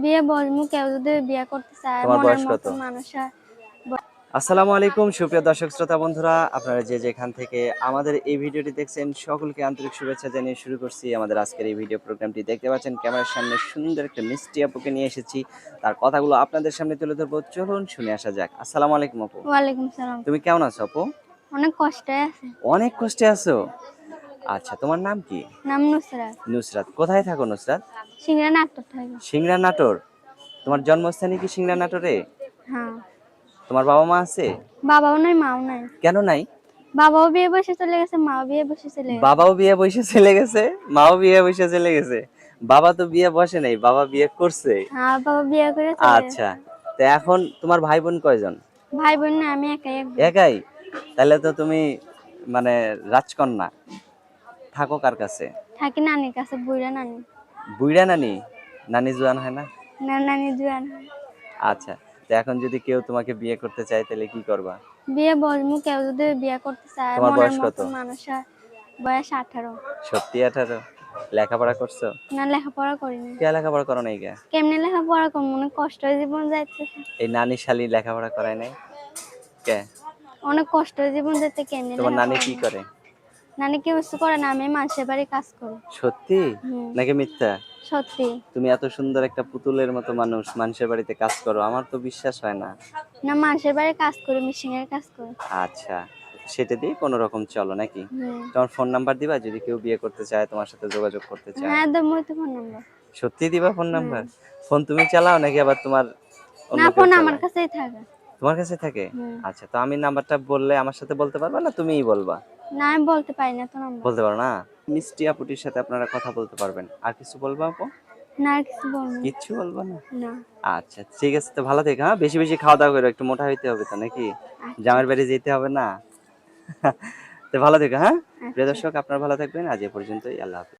বিয়ে বলবো, কেউ যদি বিয়ে করতে চায় তোমার মনের বয়স কত? মতো মানুষ আসসালামু আলাইকুম সুপ্রিয় দর্শক শ্রোতা বন্ধুরা, আপনারা যে যেখান থেকে আমাদের এই ভিডিওটি দেখছেন সকলকে আন্তরিক শুভেচ্ছা জানিয়ে শুরু করছি আমাদের আজকের এই ভিডিও প্রোগ্রামটি। দেখতে পাচ্ছেন ক্যামেরার সামনে সুন্দর একটা মিষ্টি আপুকে নিয়ে এসেছি, তার কথাগুলো আপনাদের সামনে তুলে ধরবো। চলুন শুনে আসা যাক। আসসালামু আলাইকুম আপু। ওয়ালাইকুম সালাম। তুমি কেমন আছো আপু? অনেক কষ্টে আছে। অনেক কষ্টে আছো? আচ্ছা, তোমার নাম কি? নাম নুসরাত। নুসরাত। কোথায় থাকো নুসরাত? সিংড়া নাটক থাকে। সিংড়া নাটোর। তোমার জন্মস্থানই কি সিংড়া নাটোরে? হ্যাঁ। তোমার বাবা মা আছে? বাবাও নাই, মাও নাই। কেন নাই? বাবাও বিয়ে বসে চলে গেছে, মাও বিয়ে বসে চলে গেছে। বাবাও বিয়ে বসে চলে গেছে, মাও বিয়ে বসে চলে গেছে। বাবা তো বিয়ে বসে নাই, বাবা বিয়ে করছে। হ্যাঁ, বাবা বিয়ে করে চলে গেছে। আচ্ছা, তো এখন তোমার ভাই বোন কয়জন? ভাই বোন না, আমি একাই একজন। একাই? তাহলে তো তুমি মানে রাজকন্যা। থাকো কার কাছে? থাকি নানির কাছে, বুড়া নানি। বুইড়া নানি? নানি জোয়ান হয় না? না, নানি জুয়ান। আচ্ছা, তো এখন যদি কেউ তোমাকে বিয়ে করতে চায় তাহলে কি করবা? বিয়ে বলবো, কেউ যদি বিয়ে করতে চায় তোমার মনের বয়স কত? মতো মানুষ বয়স 18। সত্যি 18? লেখাপড়া করছো? না, লেখাপড়া করিনি। কে লেখাপড়া করো নাই কে? কেমনে লেখাপড়া করবো, অনেক কষ্ট জীবন যাইতেছে। এই নানি শালি লেখাপড়া করায় নাই কে? অনেক কষ্ট জীবন যেতে, কেমনে তোমার নানি লেখাপড়া কি করবো? করে? নানি কেউ কিছু করে না, আমি মানুষের বাড়ি কাজ করি। সত্যি হুম। নাকি মিথ্যা? সত্যি। তুমি এত সুন্দর একটা পুতুলের মতো মানুষ, মানুষের বাড়িতে কাজ করো, আমার তো বিশ্বাস হয় না। না, মানুষের বাড়ি কাজ করি, মিশিং এর কাজ করি। আচ্ছা, সেটা দিয়ে কোনো রকম চলো নাকি? হুম। তোমার ফোন নাম্বার দিবা যদি কেউ বিয়ে করতে চায়, তোমার সাথে যোগাযোগ করতে চায়? হ্যাঁ, দমই তো ফোন নাম্বার। সত্যি দিবা ফোন হুম। নাম্বার? ফোন তুমি চালাও নাকি আবার তোমার অন্য না, কেউ ফোন আমার চালায়? কাছেই থাকে। তোমার কাছে থাকে? হুম। আচ্ছা, তো আমি নাম্বারটা বললে আমার সাথে বলতে পারবা না তুমিই বলবা? না, আমি বলতে পারি না তো নাম্বার। বলতে পারো না? মিষ্টি আপুটির সাথে আপনারা কথা বলতে পারবেন। আর কিছু বলবা আপু? না, আর কিছু বলবো না। কিচ্ছু বলবা না? না। আচ্ছা, ঠিক আছে, তো ভালো থেকো। হ্যাঁ, বেশি বেশি খাওয়া দাওয়া করো, একটু মোটা হইতে হবে তো নাকি? আচ্ছা। জামাইর বাড়ি যেতে হবে না? তো ভালো থেকো। হ্যাঁ, প্রিয় আচ্ছা। দর্শক, আপনারা ভালো থাকবেন। আজ এ পর্যন্তই। আল্লাহ হাফেজ।